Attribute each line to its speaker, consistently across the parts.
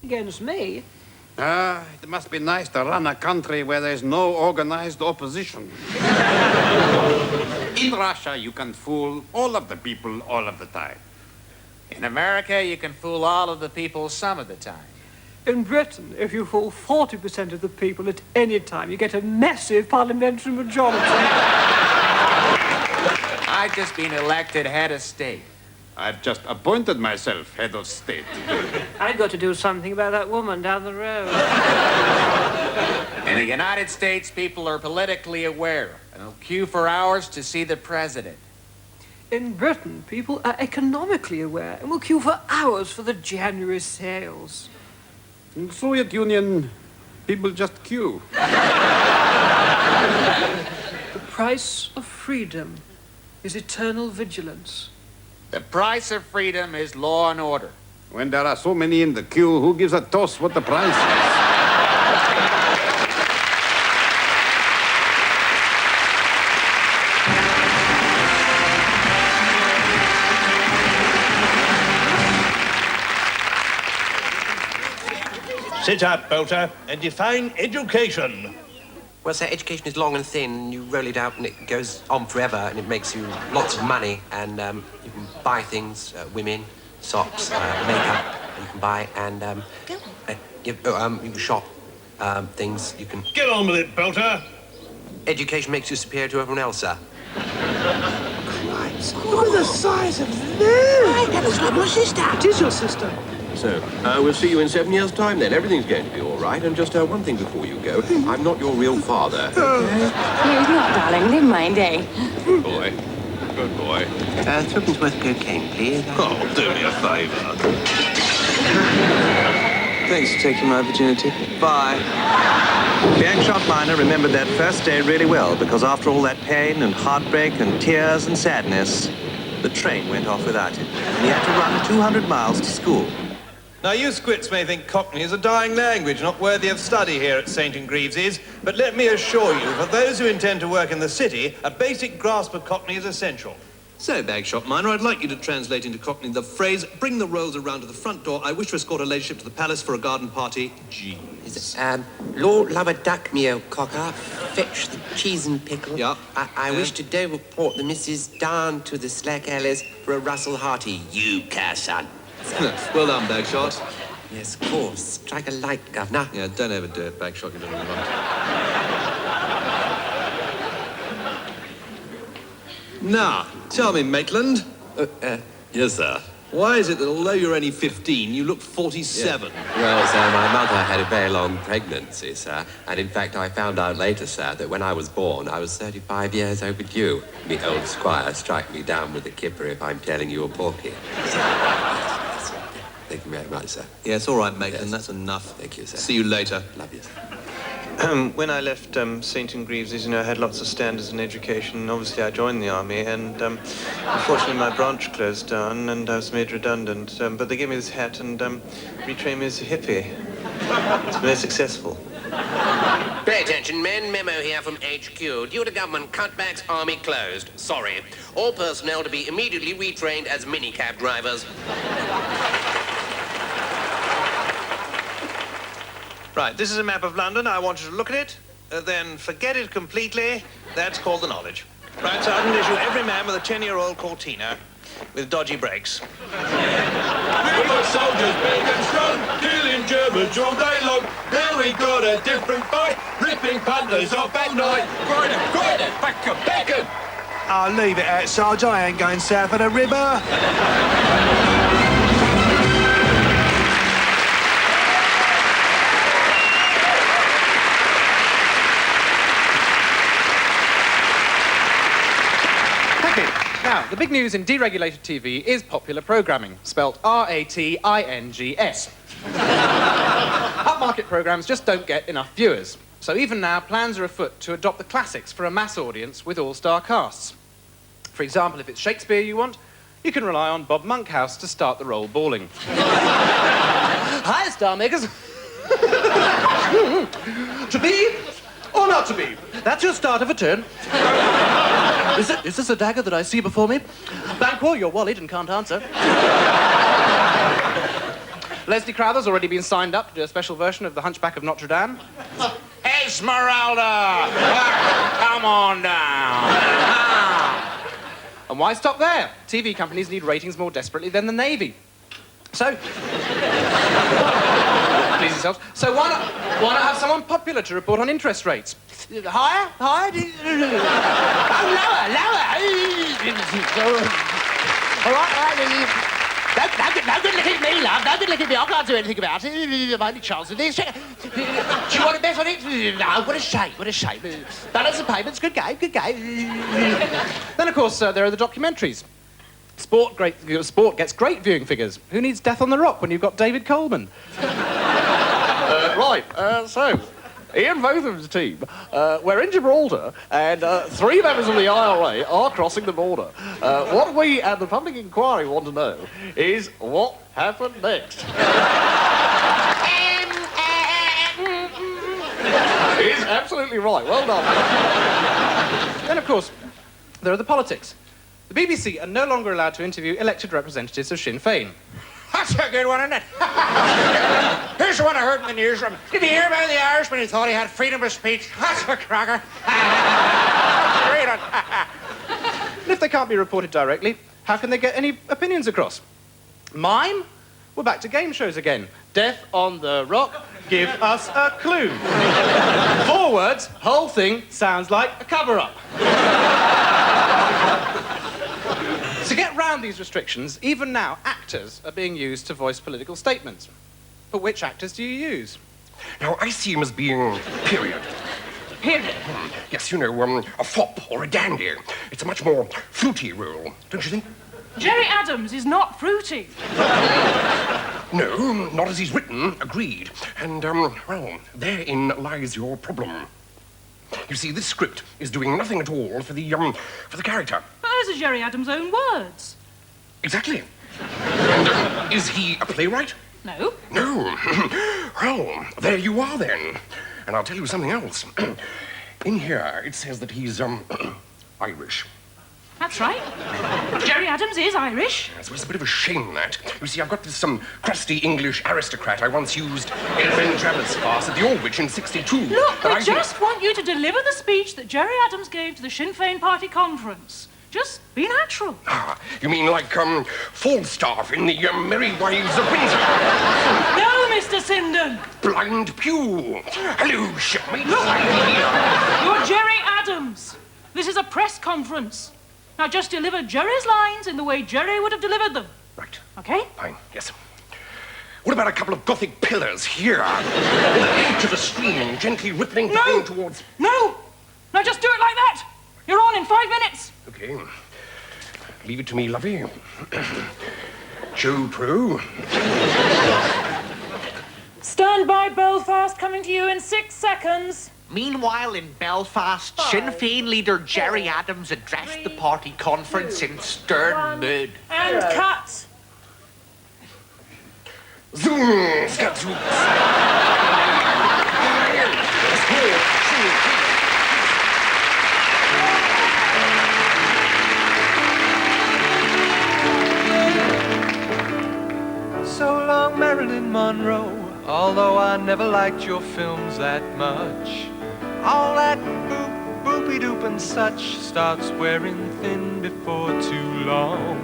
Speaker 1: against me.
Speaker 2: It must be nice to run a country where there's no organized opposition. In Russia, you can fool all of the people all of the time.
Speaker 3: In America, you can fool all of the people some of the time.
Speaker 1: In Britain, if you fool 40% of the people at any time, you get a massive parliamentary majority.
Speaker 3: I've just been elected head of state.
Speaker 2: I've just appointed myself head of state.
Speaker 1: I've got to do something about that woman down the road.
Speaker 3: In the United States, people are politically aware and will queue for hours to see the president.
Speaker 1: In Britain, people are economically aware and will queue for hours for the January sales.
Speaker 2: In the Soviet Union, people just queue.
Speaker 1: The price of freedom is eternal vigilance.
Speaker 3: The price of freedom is law and order.
Speaker 2: When there are so many in the queue, who gives a toss what the price is?
Speaker 4: Sit up, Bolter, and define education.
Speaker 5: Well, sir, education is long and thin, and you roll it out and it goes on forever, and it makes you lots of money, and you can buy things, women, socks, makeup, you can buy, and you can shop things, you can...
Speaker 4: Get on with it, Bolter.
Speaker 5: Education makes you superior to everyone else, sir.
Speaker 6: Look at the size of them!
Speaker 7: That looks like my sister.
Speaker 1: It is your sister.
Speaker 8: So, we'll see you in 7 years' time then. Everything's going to be all right. And just one thing before you go. I'm not your real father.
Speaker 7: No, he's not, darling. Never mind, eh?
Speaker 8: Good boy. Good boy.
Speaker 5: Threepence worth of cocaine, please.
Speaker 4: Oh, do me a favour.
Speaker 9: Thanks for taking my virginity. Bye. The Angshot miner remembered that first day really well, because after all that pain and heartbreak and tears and sadness, the train went off without him, and he had to run 200 miles to school.
Speaker 10: Now, you squits may think Cockney is a dying language, not worthy of study here at St. Greaves's, but let me assure you, for those who intend to work in the city, a basic grasp of Cockney is essential.
Speaker 11: So, Bagshot Miner, I'd like you to translate into Cockney the phrase, bring the rolls around to the front door. I wish to escort her ladyship to the palace for a garden party. Jeez.
Speaker 5: Lord love a duck meal, cocker. Fetch the cheese and pickle.
Speaker 11: Yeah.
Speaker 5: I wish to Doverport the missus down to the Slack Alley for a Russell Hearty. You care, son.
Speaker 11: Well done, Bagshot.
Speaker 5: Yes, of course. Strike a light, governor.
Speaker 11: Yeah, don't overdo it, Bagshot. You don't really want it. Now, tell me, Maitland.
Speaker 5: Yes, sir.
Speaker 11: Why is it that although you're only 15, you look 47?
Speaker 5: Yeah. Well, sir, my mother had a very long pregnancy, sir. And in fact, I found out later, sir, that when I was born, I was 35 years overdue. The old squire struck me down with a kipper if I'm telling you a porky. Thank you very much, sir.
Speaker 11: Yes, all right, Maitland,
Speaker 5: Yes.
Speaker 11: That's enough.
Speaker 5: Thank you, sir.
Speaker 11: See you later.
Speaker 5: Love you, sir.
Speaker 9: When I left St. Greaves's, I had lots of standards in education, and obviously I joined the army, and unfortunately my branch closed down, and I was made redundant. But they gave me this hat and retrained me as a hippie. It's very successful.
Speaker 5: Pay attention, men. Memo here from HQ. Due to government cutbacks, army closed. Sorry. All personnel to be immediately retrained as minicab drivers.
Speaker 9: Right, this is a map of London. I want you to look at it, then forget it completely. That's called the knowledge. Right, Sergeant, issue every man with a 10-year-old Cortina with dodgy brakes.
Speaker 4: We've got soldiers big and strong, killing Germans all day long. Now we got a different fight, ripping punters off at night. Grinder, back.
Speaker 6: I'll leave it out, Sarge. I ain't going south of the river.
Speaker 12: Now, the big news in deregulated TV is popular programming, spelt R-A-T-I-N-G-S. Upmarket programs just don't get enough viewers. So even now, plans are afoot to adopt the classics for a mass audience with all-star casts. For example, if it's Shakespeare you want, you can rely on Bob Monkhouse to start the role bawling. Hi, star makers. To be or not to be? That's your start of a turn. Is this a dagger that I see before me? Banquo, your wallet and can't answer. Leslie Crowther's already been signed up to do a special version of The Hunchback of Notre Dame.
Speaker 3: Esmeralda! Come on down.
Speaker 12: And why stop there? TV companies need ratings more desperately than the Navy. So... Please yourselves. So why not have someone popular to report on interest rates? Higher? Higher? Lower?
Speaker 13: All right. No good looking at me, love. No good looking at me. I can't do anything about it. My only chance of this. Do you want to bet on it? No, what a shame. Balance of payments. Good game.
Speaker 12: Then, of course, there are the documentaries. Sport gets great viewing figures. Who needs Death on the Rock when you've got David Coleman?
Speaker 14: So, Ian Botham's team, we're in Gibraltar, and 3 members of the IRA are crossing the border. What we and the public inquiry want to know is what happened next. He's absolutely right. Well done.
Speaker 12: Then, of course, there are the politics. The BBC are no longer allowed to interview elected representatives of Sinn Féin.
Speaker 3: That's a good one, isn't it? Here's the one I heard in the newsroom. Did you hear about the Irishman who thought he had freedom of speech? That's a cracker. Great one.
Speaker 12: And if they can't be reported directly, how can they get any opinions across? Mime? We're back to game shows again. Death on the Rock, give us a clue. 4 words, whole thing sounds like a cover-up. To get round these restrictions, even now, actors are being used to voice political statements. But which actors do you use?
Speaker 15: Now, I see him as being period.
Speaker 13: Period?
Speaker 15: Yes, you know, a fop or a dandy. It's a much more fruity role, don't you think?
Speaker 16: Jerry Adams is not fruity.
Speaker 15: No, not as he's written, agreed. And, well, therein lies your problem. You see, this script is doing nothing at all for the character.
Speaker 16: But those are Jerry Adams' own words.
Speaker 15: Exactly. And, is he a playwright?
Speaker 16: No.
Speaker 15: No. Well, there you are, then. And I'll tell you something else. In here, it says that he's, Irish.
Speaker 16: That's right. Jerry Adams is Irish.
Speaker 15: So it's a bit of a shame, that. You see, I've got this, crusty English aristocrat I once used in Ben Travis' farce at the Aldwych in '62.
Speaker 16: Look, I just want you to deliver the speech that Jerry Adams gave to the Sinn Féin party conference. Just be natural.
Speaker 15: Ah, you mean like, Falstaff in the, Merry Wives of Windsor?
Speaker 16: No, Mr. Sindon.
Speaker 15: Blind Pew. Hello, shipmates.
Speaker 16: Look, you're Jerry Adams. This is a press conference. Now just deliver Jerry's lines in the way Jerry would have delivered them.
Speaker 15: Right.
Speaker 16: Okay?
Speaker 15: Fine, yes. What about a couple of Gothic pillars here? In the edge of the stream, gently rippling down towards...
Speaker 16: No! No, just do it like that! You're on in 5 minutes.
Speaker 15: Okay. Leave it to me, lovey. Joe Pro.
Speaker 16: Stand by, Belfast, coming to you in 6 seconds.
Speaker 13: Meanwhile, in Belfast, Sinn Féin leader Jerry Adams addressed the party conference in stern mood.
Speaker 16: And cut.
Speaker 15: Zoom, skatzook.
Speaker 9: So long, Marilyn Monroe. Although I never liked your films that much, all that boopy-doop and such starts wearing thin before too long.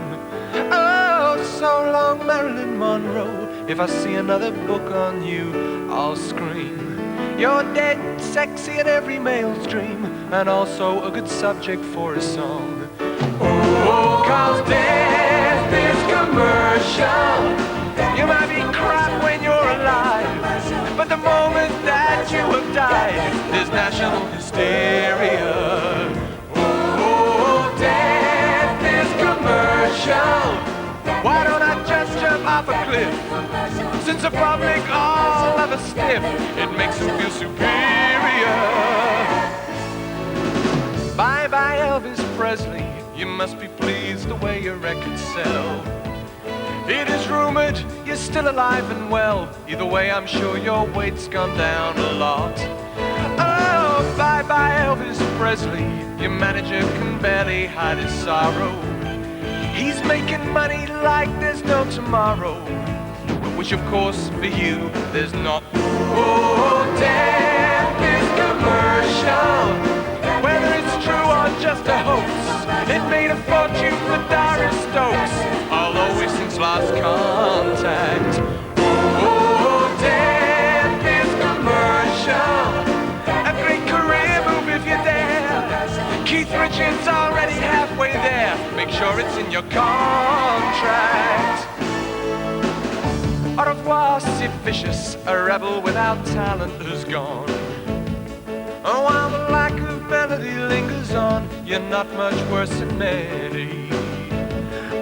Speaker 9: Oh, so long, Marilyn Monroe. If I see another book on you, I'll scream. You're dead, sexy in every male's dream, and also a good subject for a song. Oh, 'cause death is commercial. You might be crap when you're alive, but the moment that you have died, there's national hysteria. Oh, death is commercial. Why don't I just jump off a cliff? Since the public all have a stiff, it makes them feel superior. Bye-bye, Elvis Presley. You must be pleased the way your records sell. It is rumored you're still alive and well. Either way, I'm sure your weight's gone down a lot. Oh, bye-bye, Elvis Presley. Your manager can barely hide his sorrow. He's making money like there's no tomorrow.
Speaker 17: which of course for you there's not. Oh, damn this commercial, whether it's true or just a hoax, it made a fortune for Doris Stokes, although it's since last contact. Oh, damn this commercial, a great career move if you're there. Keith Richards already halfway there, make sure it's in your contract. Au revoir, Sid Vicious, a rebel without talent who's gone. Oh, while the lack of melody lingers on, you're not much worse than many.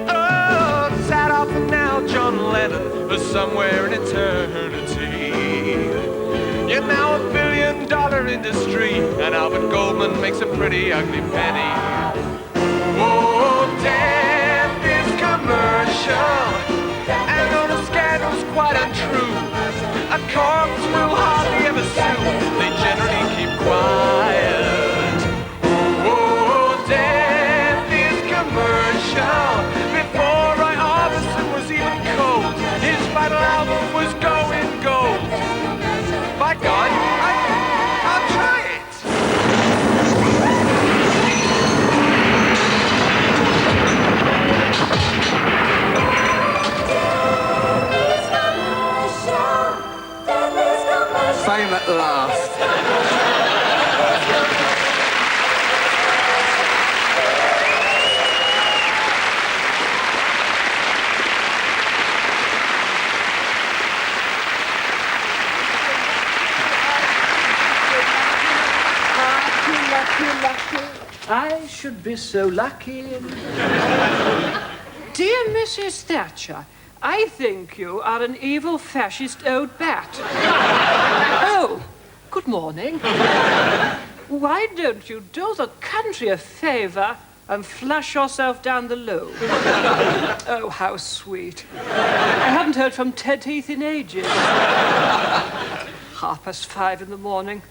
Speaker 17: Oh, sad off for now, John Lennon, for somewhere in eternity. You're now $1 billion industry, and Albert Goldman makes a pretty ugly penny. Oh, damn this commercial, and though the scandal's quite untrue, a corpse will hardly ever sue, they generally keep quiet. Oh, damn this commercial, before Roy Orbison was even cold, his final album was going gold. By God, I'll try it.
Speaker 1: Fame at last. Lucky. I should be so lucky. Dear Mrs. Thatcher, I think you are an evil fascist old bat. Oh, good morning. Why don't you do the country a favour and flush yourself down the lobe? Oh, how sweet. I haven't heard from Ted Heath in ages. 5:30 in the morning.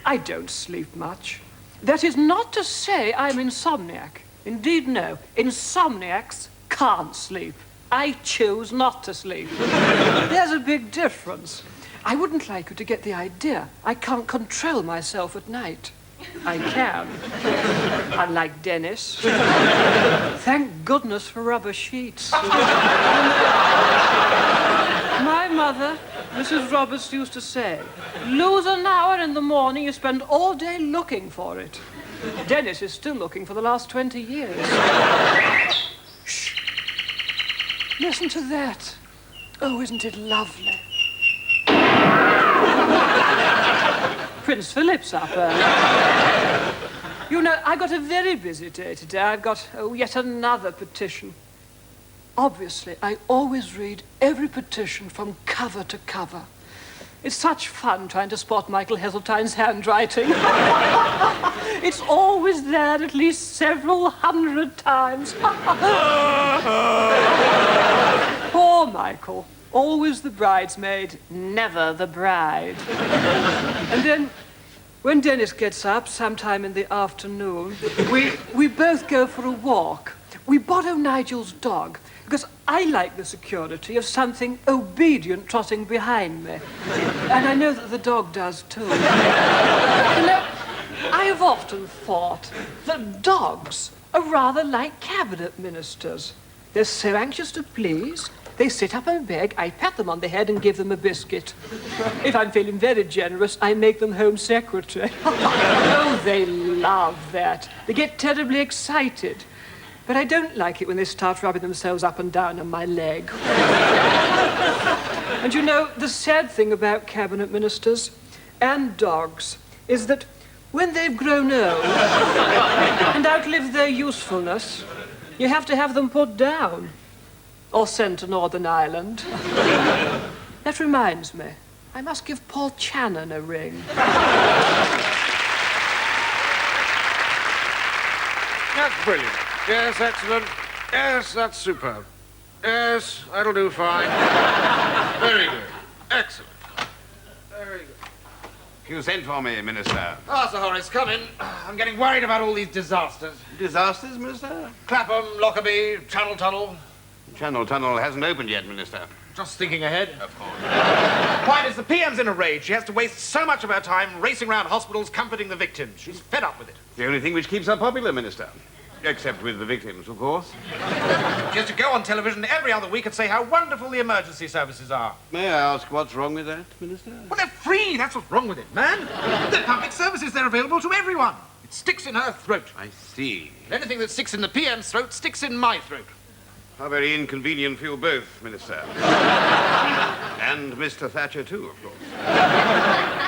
Speaker 1: I don't sleep much. That is not to say I'm insomniac. Indeed, no. Insomniacs can't sleep. I choose not to sleep. There's a big difference. I wouldn't like you to get the idea I can't control myself at night. I can. Unlike Dennis. Thank goodness for rubber sheets. My mother, Mrs. Roberts, used to say, lose an hour in the morning, you spend all day looking for it. Dennis is still looking for the last 20 years. Shh. Listen to that. Oh, isn't it lovely? Prince Philip's up early. You know, I got a very busy day today. I've got, yet another petition. Obviously, I always read every petition from cover to cover. It's such fun trying to spot Michael Heseltine's handwriting. It's always there at least several hundred times. Poor Michael. Always the bridesmaid, never the bride. And then, when Dennis gets up sometime in the afternoon, we both go for a walk. We borrow Nigel's dog, because I like the security of something obedient trotting behind me. And I know that the dog does too. You know, I have often thought that dogs are rather like cabinet ministers. They're so anxious to please. They sit up and beg, I pat them on the head and give them a biscuit. If I'm feeling very generous, I make them Home Secretary. Oh, they love that. They get terribly excited. But I don't like it when they start rubbing themselves up and down on my leg. And you know, the sad thing about cabinet ministers and dogs is that when they've grown old and outlived their usefulness, you have to have them put down. Or sent to Northern Ireland. That reminds me, I must give Paul Channon a ring.
Speaker 3: That's brilliant. Yes, excellent. Yes, that's superb. Yes, that'll do fine. Very good. Excellent. Very good.
Speaker 2: You sent for me, Minister.
Speaker 3: Oh, Sir Horace, come in. I'm getting worried about all these disasters.
Speaker 2: Disasters, Minister?
Speaker 3: Clapham, Lockerbie, Channel Tunnel.
Speaker 2: Channel Tunnel hasn't opened yet, Minister.
Speaker 12: Just thinking ahead. Of course. Point is, the PM's in a rage. She has to waste so much of her time racing around hospitals comforting the victims. She's fed up with it.
Speaker 2: The only thing which keeps her popular, Minister. Except with the victims, of course.
Speaker 12: She has to go on television every other week and say how wonderful the emergency services are.
Speaker 2: May I ask what's wrong with that, Minister?
Speaker 12: Well, they're free. That's what's wrong with it, man. They're public services. They're available to everyone. It sticks in her throat.
Speaker 2: I see.
Speaker 12: Anything that sticks in the PM's throat sticks in my throat.
Speaker 2: How very inconvenient for you both, Minister. And Mr. Thatcher, too, of course.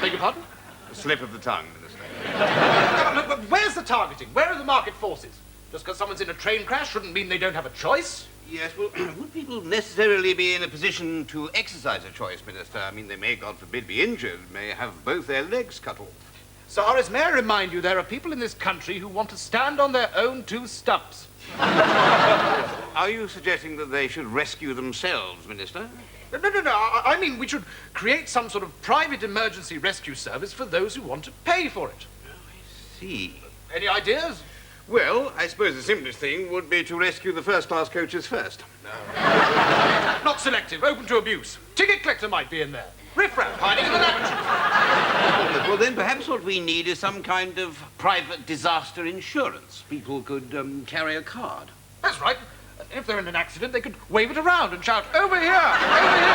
Speaker 12: Beg your pardon?
Speaker 2: A slip of the tongue, Minister.
Speaker 12: Look, but where's the targeting? Where are the market forces? Just because someone's in a train crash shouldn't mean they don't have a choice.
Speaker 2: Yes, well, would people necessarily be in a position to exercise a choice, Minister? I mean, they may, God forbid, be injured, may have both their legs cut off.
Speaker 12: Sir Horace, may I remind you, there are people in this country who want to stand on their own two stumps.
Speaker 2: Are you suggesting that they should rescue themselves, Minister?
Speaker 12: No. I mean, we should create some sort of private emergency rescue service for those who want to pay for it.
Speaker 2: I see.
Speaker 12: Any ideas?
Speaker 2: Well, I suppose the simplest thing would be to rescue the first-class coaches first.
Speaker 12: Not selective, open to abuse. Ticket collector might be in there. Riff-raff hiding in the lavatory.
Speaker 2: Well, then perhaps what we need is some kind of private disaster insurance. People could carry a card.
Speaker 12: That's right. If they're in an accident, they could wave it around and shout, "Over here! Over here!"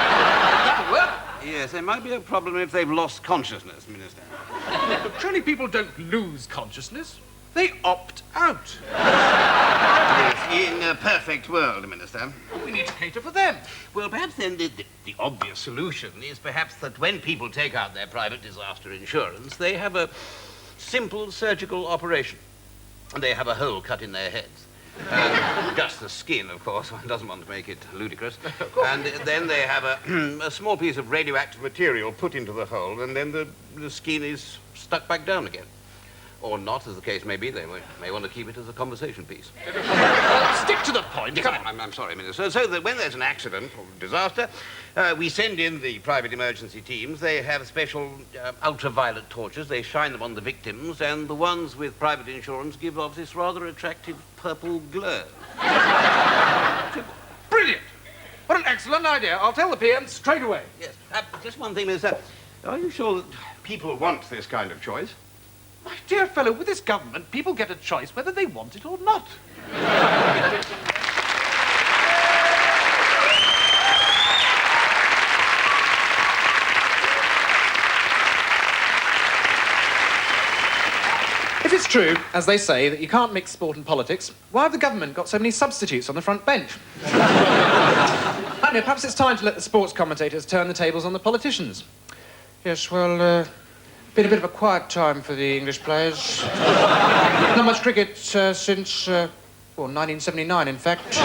Speaker 12: That'll work.
Speaker 2: Yes, there might be a problem if they've lost consciousness, Minister.
Speaker 12: But surely people don't lose consciousness. They opt out.
Speaker 2: Yes, in a perfect world, Minister.
Speaker 12: We need to cater for them.
Speaker 2: Well, perhaps then the obvious solution is perhaps that when people take out their private disaster insurance, they have a simple surgical operation. And they have a hole cut in their heads. Just the skin, of course. One doesn't want to make it ludicrous. And then they have a small piece of radioactive material put into the hole, and then the skin is stuck back down again. Or not, as the case may be. They may want to keep it as a conversation piece.
Speaker 12: Stick to the point. Come on.
Speaker 2: I'm sorry, Minister. So that when there's an accident or disaster, we send in the private emergency teams. They have special ultraviolet torches. They shine them on the victims, and the ones with private insurance give off this rather attractive purple glow.
Speaker 12: Brilliant. What an excellent idea. I'll tell the PM straight away.
Speaker 2: Yes. Just one thing, Minister. Are you sure that people want this kind of choice?
Speaker 12: My dear fellow, with this government, people get a choice whether they want it or not. If it's true, as they say, that you can't mix sport and politics, why have the government got so many substitutes on the front bench? I don't know, perhaps it's time to let the sports commentators turn the tables on the politicians. Yes, well, been a bit of a quiet time for the English players. Not much cricket since, 1979, in fact.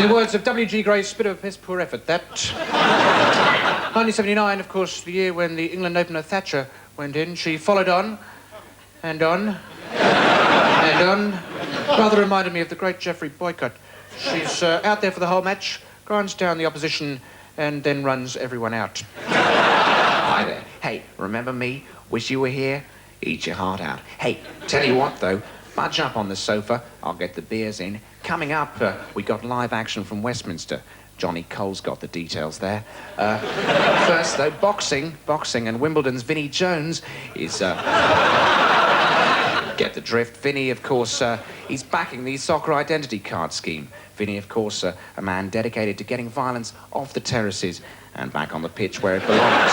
Speaker 12: In the words of W.G. Gray's, bit of a piss-poor effort, that. 1979, of course, the year when the England opener Thatcher went in. She followed on, and on, and on. Rather reminded me of the great Geoffrey Boycott. She's out there for the whole match, grinds down the opposition, and then runs everyone out. Hi there. Hey, remember me? Wish you were here? Eat your heart out. Hey, tell you what, though. Budge up on the sofa. I'll get the beers in. Coming up, we got live action from Westminster. Johnny Cole's got the details there. First, though, boxing, and Wimbledon's Vinnie Jones is... Get the drift. Vinnie, of course, he's backing the soccer identity card scheme. Vinnie, of course, a man dedicated to getting violence off the terraces and back on the pitch where it belongs.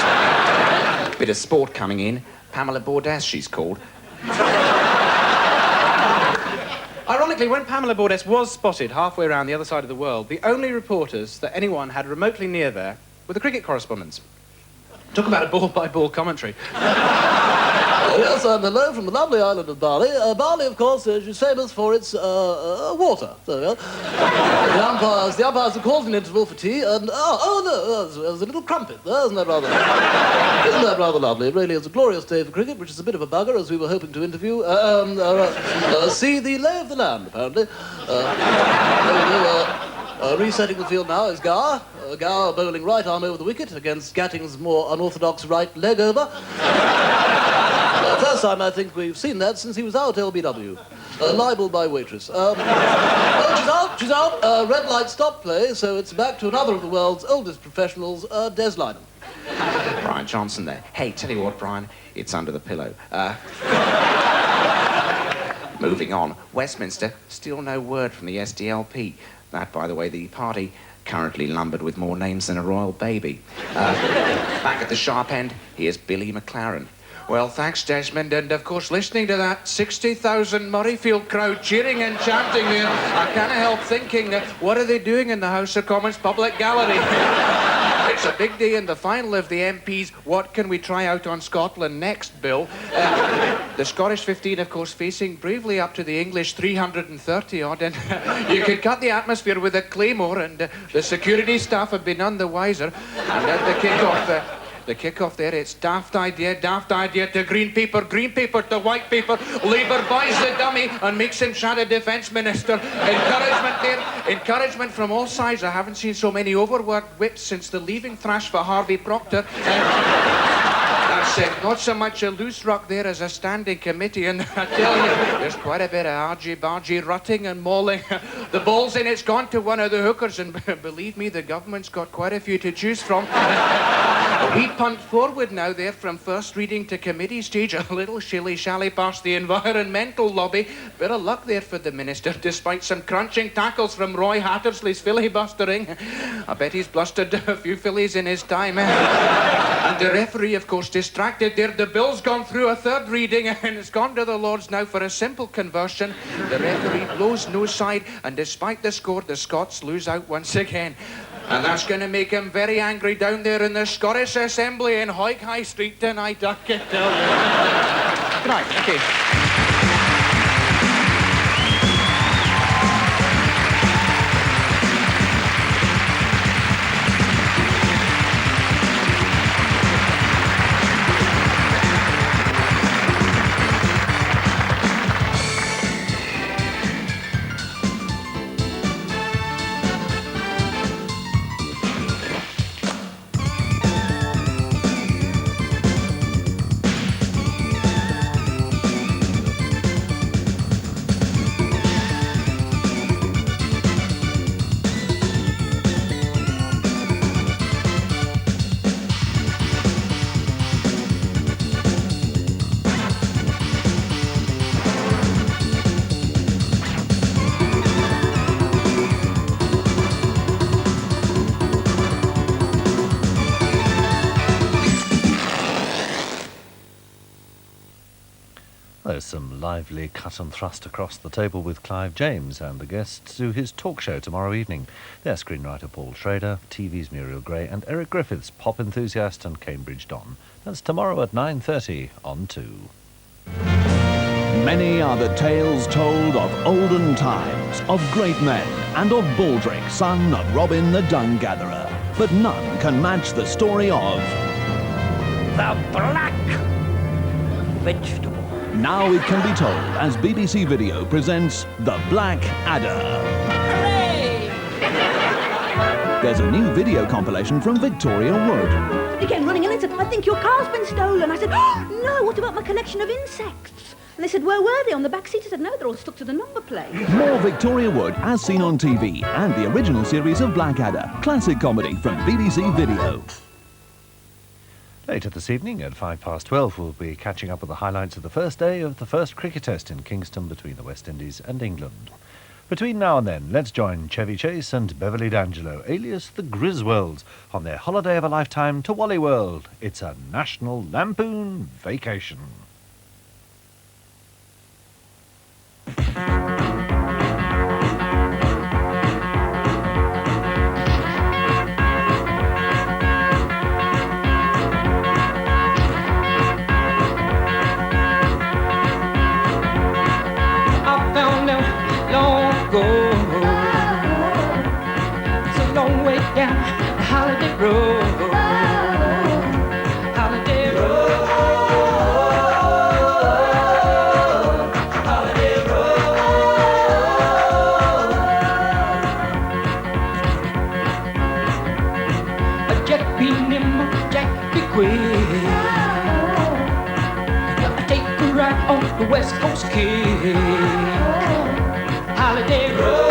Speaker 12: Bit of sport coming in. Pamela Bordess, she's called. Ironically, when Pamela Bordess was spotted halfway around the other side of the world, the only reporters that anyone had remotely near there were the cricket correspondents. Talk about a ball-by-ball commentary.
Speaker 18: Yes, and hello from the lovely island of Bali. Bali, of course, is famous for its water. There we are. The umpires have called an interval for tea, and no, there's a little crumpet there. Isn't that rather lovely? It really is a glorious day for cricket, which is a bit of a bugger, as we were hoping to interview. See the lay of the land, apparently. Resetting the field now is Gower. Gower bowling right arm over the wicket against Gatting's more unorthodox right leg over. First time I think we've seen that since he was out LBW. Libel by waitress. Well, she's out. Red light stop play, so it's back to another of the world's oldest professionals, Des Lynam.
Speaker 19: Brian Johnson there. Hey, tell you what, Brian, it's under the pillow. Moving on. Westminster, still no word from the SDLP. That, by the way, the party currently lumbered with more names than a royal baby. Back at the sharp end, here's Billy McLaren. Well, thanks, Desmond, and of course, listening to that 60,000 Murrayfield crowd cheering and chanting there, I can't help thinking, what are they doing in the House of Commons public gallery? It's a big day in the final of the MP's What Can We Try Out on Scotland Next bill. The Scottish 15, of course, facing bravely up to the English 330 odd, and you could cut the atmosphere with a claymore, and the security staff have been none the wiser. And at the kick-off there, it's daft idea to green paper to white paper. Labour buys the dummy and makes him Shadow Defence Minister. Encouragement from all sides. I haven't seen so many overworked whips since the leaving thrash for Harvey Proctor. That's not so much a loose ruck there as a standing committee, and I tell you, there's quite a bit of argy-bargy rutting and mauling. The ball's in, it's gone to one of the hookers, and believe me, the government's got quite a few to choose from. We punt forward now there from first reading to committee stage, a little shilly-shally past the environmental lobby. Bit of luck there for the minister, despite some crunching tackles from Roy Hattersley's filibustering. I bet he's blustered a few fillies in his time. And the referee, of course, distracted there. The bill's gone through a third reading, and it's gone to the Lords now for a simple conversion. The referee blows no side, and despite the score, the Scots lose out once again. And that's going to make him very angry down there in the Scottish Assembly in Hoyk High Street tonight, I can tell you. Good night, thank you.
Speaker 20: There's some lively cut and thrust across the table with Clive James and the guests to his talk show tomorrow evening. They're screenwriter Paul Schrader, TV's Muriel Gray, and Eric Griffiths, pop enthusiast and Cambridge Don. That's tomorrow at 9:30 on 2.
Speaker 21: Many are the tales told of olden times, of great men, and of Baldric, son of Robin the Dung Gatherer. But none can match the story of
Speaker 22: the Black Vegetable.
Speaker 21: Now it can be told as BBC Video presents The Blackadder.
Speaker 22: Hooray!
Speaker 21: There's a new video compilation from Victoria Wood.
Speaker 23: He came running in and said, I think your car's been stolen. I said, oh, no, what about my collection of insects? And they said, where were they? On the back seat? I said, no, they're all stuck to the number plate.
Speaker 21: More Victoria Wood as seen on TV and the original series of Blackadder, classic comedy from BBC Video.
Speaker 20: Later this evening at 12:05, we'll be catching up with the highlights of the first day of the first cricket test in Kingston between the West Indies and England. Between now and then, let's join Chevy Chase and Beverly D'Angelo, alias the Griswolds, on their holiday of a lifetime to Wally World. It's a national Lampoon vacation.
Speaker 22: It's a long way down the holiday road. Holiday road. Coast Kid. Holiday Road.